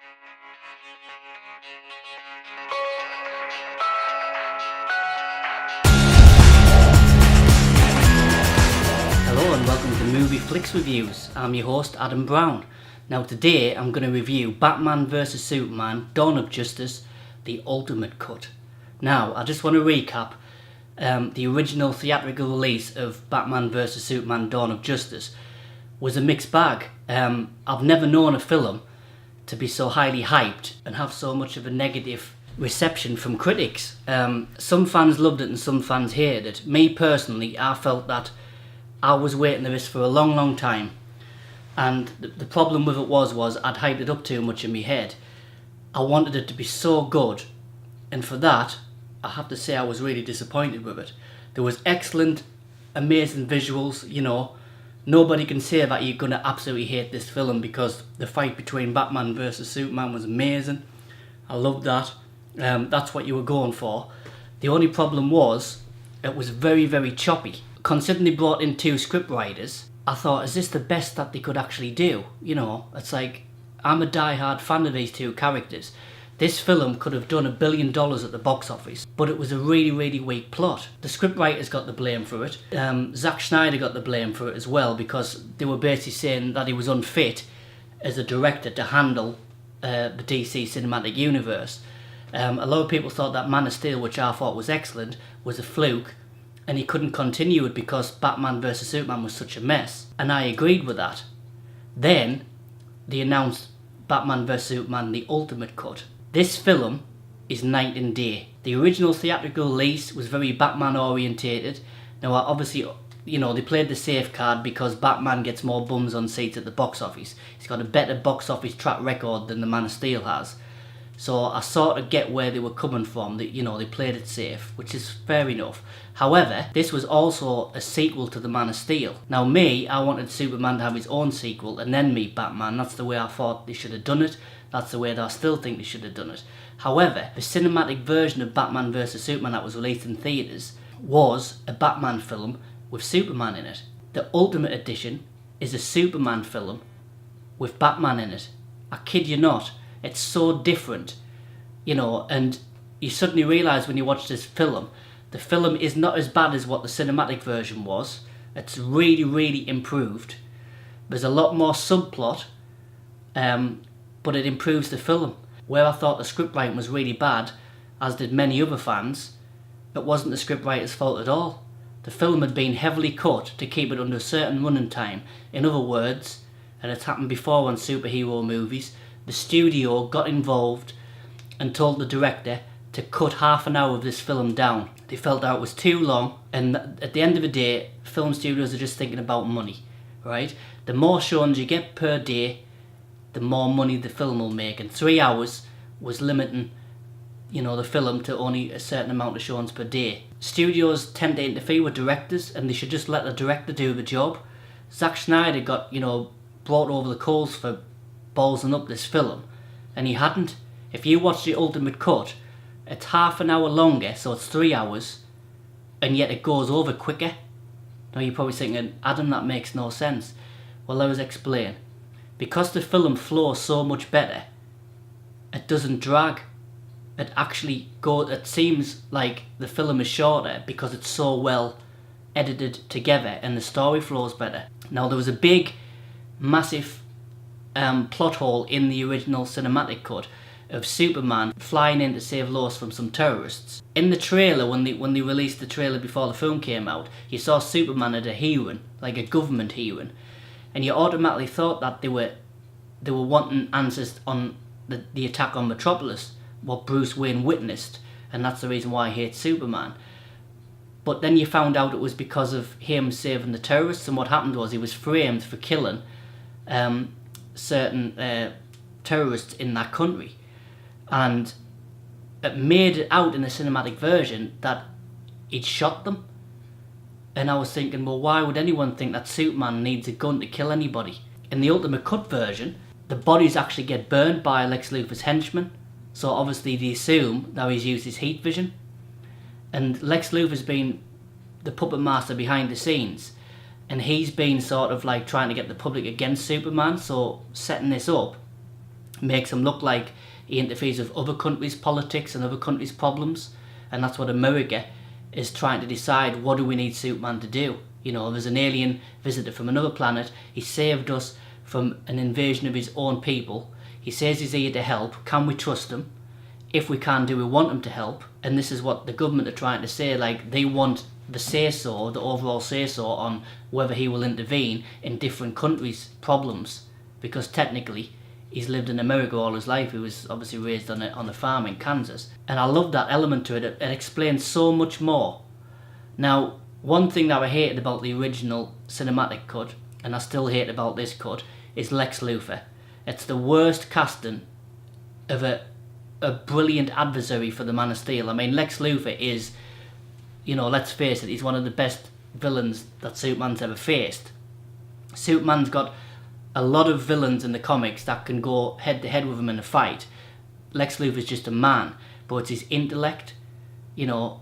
Hello and welcome to Movie Flicks Reviews. I'm your host Adam Brown. Now today I'm going to review Batman vs Superman Dawn of Justice, the Ultimate Cut. Now I just want to recap the original theatrical release of Batman vs Superman Dawn of Justice was a mixed bag. I've never known a film to be so highly hyped and have so much of a negative reception from critics. Some fans loved it and some fans hated it. Me personally, I felt that I was waiting for this for a long time, and the problem with it was I'd hyped it up too much in my head. I wanted it to be so good, and for that I have to say I was really disappointed with it. There was excellent, amazing visuals, you know. Nobody can say that you're going to absolutely hate this film because the fight between Batman versus Superman was amazing. I loved that. That's what you were going for. The only problem was it was very choppy. Considering they brought in 2 script writers, I thought, is this the best that they could actually do? You know, it's like, I'm a die-hard fan of these 2 characters. This film could have done $1 billion at the box office, but it was a really weak plot. The script writers got the blame for it. Zack Snyder got the blame for it as well, because they were basically saying that he was unfit as a director to handle the DC cinematic universe. A lot of people thought that Man of Steel, which I thought was excellent, was a fluke, and he couldn't continue it because Batman vs Superman was such a mess. And I agreed with that. Then they announced Batman vs Superman the Ultimate Cut. This film is night and day. The original theatrical release was very Batman orientated. Now obviously, you know, they played the safe card because Batman gets more bums on seats at the box office. He's got a better box office track record than the Man of Steel has. So I sort of get where they were coming from, that, you know, they played it safe, which is fair enough. However, this was also a sequel to the Man of Steel. Now I wanted Superman to have his own sequel and then meet Batman. That's the way I thought they should have done it. That's the way that I still think they should have done it. However, the cinematic version of Batman vs Superman that was released in theatres was a Batman film with Superman in it. The Ultimate Edition is a Superman film with Batman in it. I kid you not. It's so different, you know, and you suddenly realise when you watch this film, the film is not as bad as what the cinematic version was. It's really improved. There's a lot more subplot, but it improves the film. Where I thought the scriptwriting was really bad, as did many other fans, it wasn't the scriptwriter's fault at all. The film had been heavily cut to keep it under a certain running time. In other words, and it's happened before on superhero movies, the studio got involved and told the director to cut half an hour of this film down. They felt that it was too long, and at the end of the day, film studios are just thinking about money, right? The more showings you get per day, the more money the film will make, and 3 hours was limiting, you know, the film to only a certain amount of showings per day. Studios tend to interfere with directors, and they should just let the director do the job. Zack Snyder got, you know, brought over the coals for ballsing up this film, and he hadn't. If you watch the Ultimate Cut, it's half an hour longer, so it's 3 hours, and yet it goes over quicker. Now you're probably thinking, Adam, that makes no sense. Well, let us explain. Because the film flows so much better, it doesn't drag. It seems like the film is shorter because it's so well edited together and the story flows better. Now there was a big, massive plot hole in the original cinematic cut of Superman flying in to save Lois from some terrorists. In the trailer, when they released the trailer before the film came out, you saw Superman as a heroine, like a government heroine, and you automatically thought that they were wanting answers on the attack on Metropolis, what Bruce Wayne witnessed, and that's the reason why he hates Superman. But then you found out it was because of him saving the terrorists, and what happened was he was framed for killing certain terrorists in that country, and it made it out in the cinematic version that he'd shot them. And I was thinking, well, why would anyone think that Superman needs a gun to kill anybody? In the Ultimate Cut version, the bodies actually get burned by Lex Luthor's henchmen, so obviously they assume that he's used his heat vision, and Lex Luthor's been the puppet master behind the scenes, and he's been sort of like trying to get the public against Superman, so setting this up makes him look like he interferes with other countries' politics and other countries' problems, and that's what America is trying to decide. What do we need Superman to do? You know, there's an alien visitor from another planet. He saved us from an invasion of his own people. He says he's here to help. Can we trust him? If we can, do we want him to help? And this is what the government are trying to say. Like, they want the say-so, the overall say-so on whether he will intervene in different countries' problems, because technically he's lived in America all his life. He was obviously raised on a farm in Kansas. And I love that element to it. It explains so much more. Now, one thing that I hated about the original cinematic cut, and I still hate about this cut, is Lex Luthor. It's the worst casting of a brilliant adversary for the Man of Steel. I mean, Lex Luthor is, you know, let's face it, he's one of the best villains that Superman's ever faced. Superman's got a lot of villains in the comics that can go head to head with him in a fight. Lex Luthor's just a man, but it's his intellect, you know,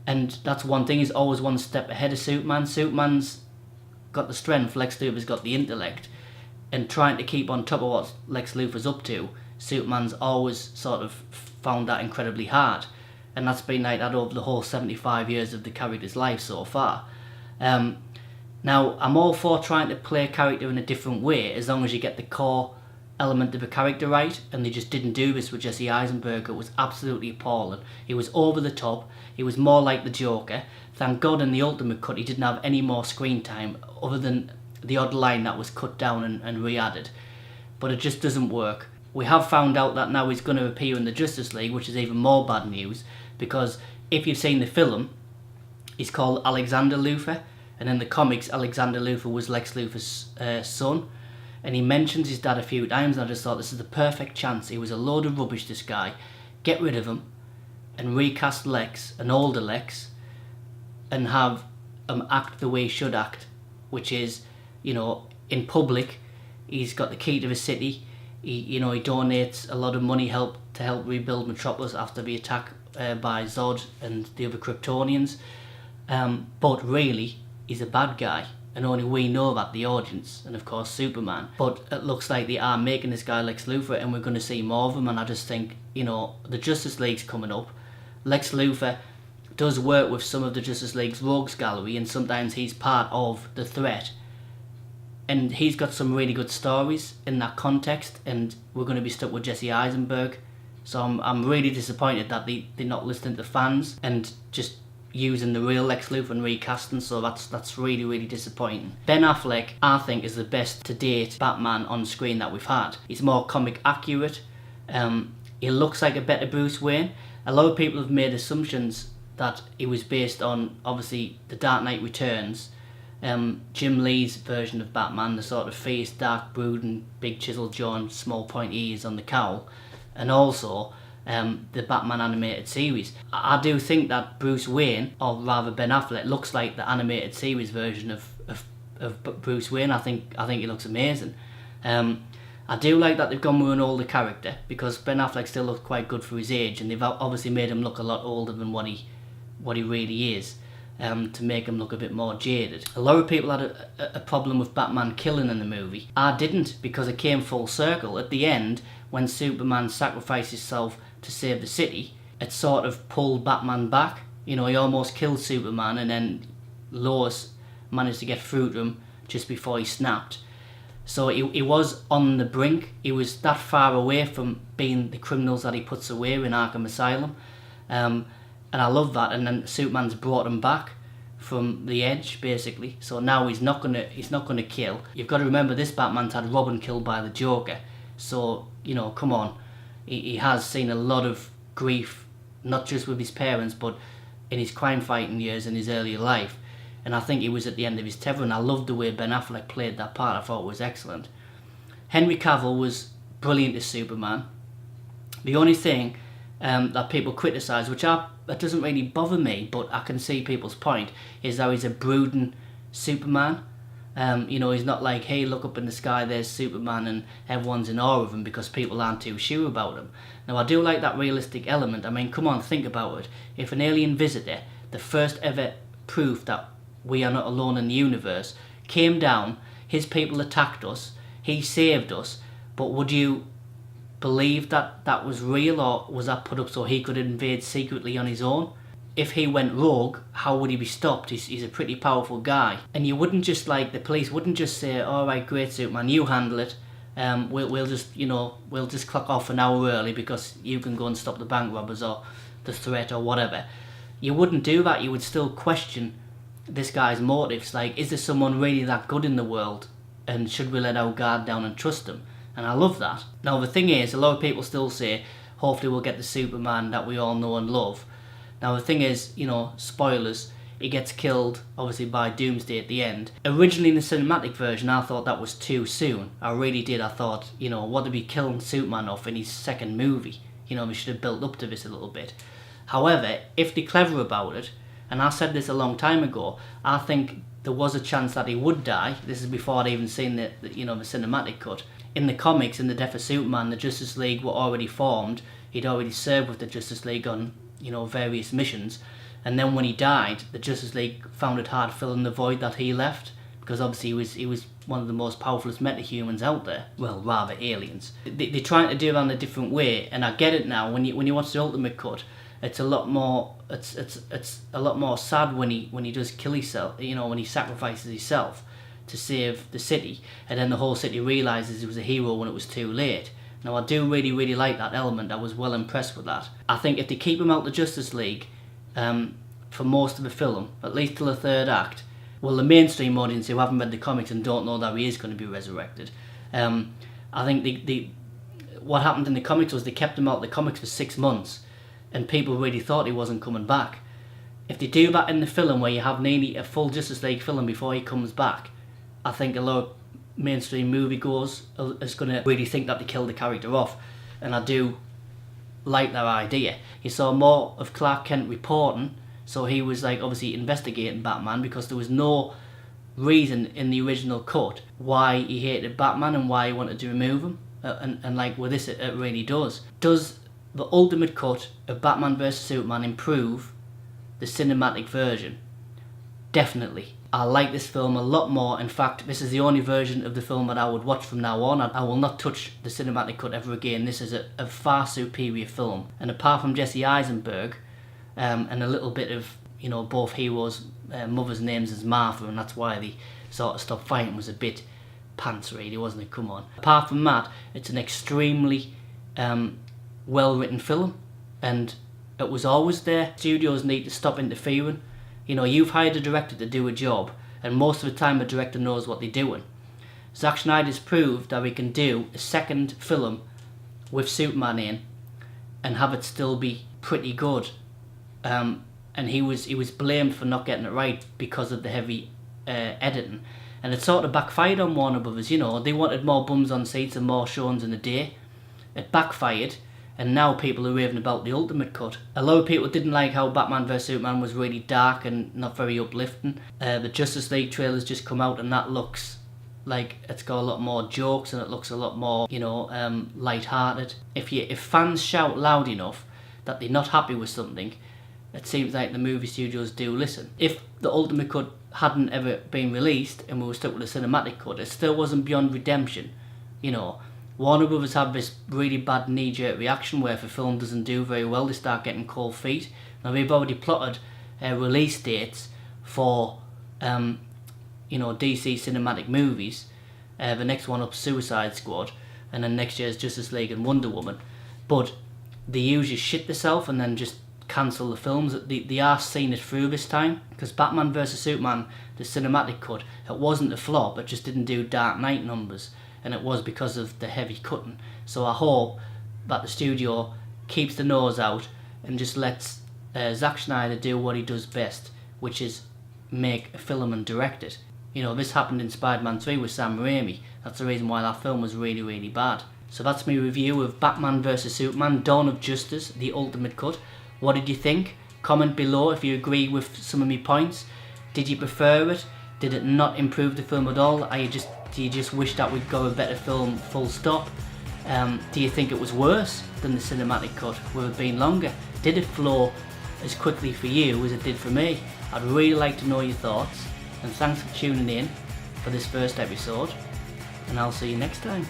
and that's one thing, he's always one step ahead of Superman. Superman's got the strength, Lex Luthor's got the intellect, and trying to keep on top of what Lex Luthor's up to, Superman's always sort of found that incredibly hard. And that's been like that over the whole 75 years of the character's life so far. Now, I'm all for trying to play a character in a different way, as long as you get the core element of a character right, and they just didn't do this with Jesse Eisenberg. It was absolutely appalling. He was over the top. He was more like the Joker. Thank God in the Ultimate Cut he didn't have any more screen time, other than the odd line that was cut down and re-added. But it just doesn't work. We have found out that now he's going to appear in the Justice League, which is even more bad news, because if you've seen the film, he's called Alexander Luthor, and in the comics Alexander Luthor was Lex Luthor's son, and he mentions his dad a few times, and I just thought this is the perfect chance. He was a load of rubbish, this guy. Get rid of him and recast Lex, an older Lex, and have him act the way he should act, which is, you know, in public he's got the key to the city. He donates a lot of money to help rebuild Metropolis after the attack by Zod and the other Kryptonians. But really, he's a bad guy, and only we know that, the audience, and of course Superman. But it looks like they are making this guy Lex Luthor, and we're going to see more of him. And I just think, you know, the Justice League's coming up. Lex Luthor does work with some of the Justice League's rogues gallery, and sometimes he's part of the threat. And he's got some really good stories in that context, and we're going to be stuck with Jesse Eisenberg. So I'm really disappointed that they're not listening to fans and just using the real Lex Luthor and recasting. So that's really, really disappointing. Ben Affleck, I think, is the best to date Batman on screen that we've had. He's more comic accurate. He looks like a better Bruce Wayne. A lot of people have made assumptions that he was based on, obviously, The Dark Knight Returns. Jim Lee's version of Batman, the sort of face, dark, brooding, big chisel jaw, small pointy ears on the cowl, and also the Batman animated series. I do think that Bruce Wayne, or rather Ben Affleck, looks like the animated series version of Bruce Wayne. I think he looks amazing. I do like that they've gone with an older character, because Ben Affleck still looks quite good for his age, and they've obviously made him look a lot older than what he really is. To make him look a bit more jaded. A lot of people had a problem with Batman killing in the movie. I didn't, because it came full circle. At the end, when Superman sacrificed himself to save the city, it sort of pulled Batman back. You know, he almost killed Superman, and then Lois managed to get through to him just before he snapped. So he was on the brink. He was that far away from being the criminals that he puts away in Arkham Asylum. And I love that. And then Superman's brought him back from the edge, basically. So now he's not gonna kill. You've got to remember, this Batman's had Robin killed by the Joker. So, you know, come on. He has seen a lot of grief, not just with his parents, but in his crime fighting years in his earlier life. And I think he was at the end of his tether, and I loved the way Ben Affleck played that part. I thought it was excellent. Henry Cavill was brilliant as Superman. The only thing that people criticise, that doesn't really bother me, but I can see people's point, is that he's a brooding Superman. You know, he's not like, hey, look up in the sky, there's Superman, and everyone's in awe of him because people aren't too sure about him. Now, I do like that realistic element. I mean, come on, think about it. If an alien visitor, the first ever proof that we are not alone in the universe, came down, his people attacked us, he saved us, but would you believe that that was real, or was that put up so he could invade secretly on his own? If he went rogue, how would he be stopped? He's a pretty powerful guy. And you wouldn't just, like, the police wouldn't just say, alright, great Superman, you handle it. We'll just, we'll just clock off an hour early because you can go and stop the bank robbers or the threat or whatever. You wouldn't do that. You would still question this guy's motives. Like, is there someone really that good in the world? And should we let our guard down and trust him? And I love that. Now, the thing is, a lot of people still say, hopefully we'll get the Superman that we all know and love. Now, the thing is, spoilers, he gets killed, obviously, by Doomsday at the end. Originally, in the cinematic version, I thought that was too soon. I really did. I thought, what did we kill Superman off in his second movie? We should have built up to this a little bit. However, if they're clever about it, and I said this a long time ago, I think there was a chance that he would die. This is before I'd even seen the cinematic cut. In the comics, in the death of Superman, the Justice League were already formed. He'd already served with the Justice League on, various missions. And then when he died, the Justice League found it hard filling the void that he left, because obviously he was one of the most powerful metahumans out there. Well, rather aliens. They're trying to do it in a different way, and I get it now. When you watch the Ultimate Cut, it's a lot more. It's a lot more sad when he does kill himself. When he sacrifices himself to save the city, and then the whole city realizes he was a hero when it was too late. Now, I do really, really like that element. I was well impressed with that. I think if they keep him out the Justice League for most of the film, at least till the third act, well, the mainstream audience who haven't read the comics and don't know that he is going to be resurrected, I think what happened in the comics was they kept him out of the comics for 6 months, and people really thought he wasn't coming back. If they do that in the film, where you have nearly a full Justice League film before he comes back, I think a lot of mainstream moviegoers is going to really think that they killed the character off, and I do like that idea. You saw more of Clark Kent reporting, so he was obviously investigating Batman, because there was no reason in the original cut why he hated Batman and why he wanted to remove him. And with this, it really does. Does the Ultimate Cut of Batman vs Superman improve the cinematic version? Definitely. I like this film a lot more. In fact, this is the only version of the film that I would watch from now on. I will not touch the cinematic cut ever again. This is a far superior film. And apart from Jesse Eisenberg, and a little bit of, both heroes' mothers' names as Martha, and that's why they sort of stopped fighting, was a bit pants really, wasn't it? Come on. Apart from that, it's an extremely well-written film, and it was always there. Studios need to stop interfering. You've hired a director to do a job, and most of the time a director knows what they're doing. Zack Snyder's proved that we can do a second film with Superman in and have it still be pretty good. And he was blamed for not getting it right because of the heavy editing, and it sort of backfired on Warner Brothers. They wanted more bums on seats and more showings in a day. It backfired, and now people are raving about the Ultimate Cut. A lot of people didn't like how Batman vs Superman was really dark and not very uplifting. The Justice League trailer's just come out, and that looks like it's got a lot more jokes, and it looks a lot more, light-hearted. If fans shout loud enough that they're not happy with something, it seems like the movie studios do listen. If the Ultimate Cut hadn't ever been released and we were stuck with a cinematic cut, it still wasn't beyond redemption. Warner Brothers have this really bad knee-jerk reaction where if a film doesn't do very well, they start getting cold feet. Now, they've already plotted release dates for DC cinematic movies. The next one up, Suicide Squad, and then next year's Justice League and Wonder Woman. But they usually shit themselves and then just cancel the films. They are seeing it through this time, because Batman vs Superman, the cinematic cut, it wasn't a flop, it just didn't do Dark Knight numbers, and it was because of the heavy cutting. So I hope that the studio keeps the nose out and just lets Zack Snyder do what he does best, which is make a film and direct it. This happened in Spider-Man 3 with Sam Raimi. That's the reason why that film was really, really bad. So that's my review of Batman vs Superman, Dawn of Justice, the Ultimate Cut. What did you think? Comment below if you agree with some of my points. Did you prefer it? Did it not improve the film at all? Do you just wish that we'd got a better film, full stop? Do you think it was worse than the cinematic cut, with it being longer? Did it flow as quickly for you as it did for me? I'd really like to know your thoughts, and thanks for tuning in for this first episode, and I'll see you next time.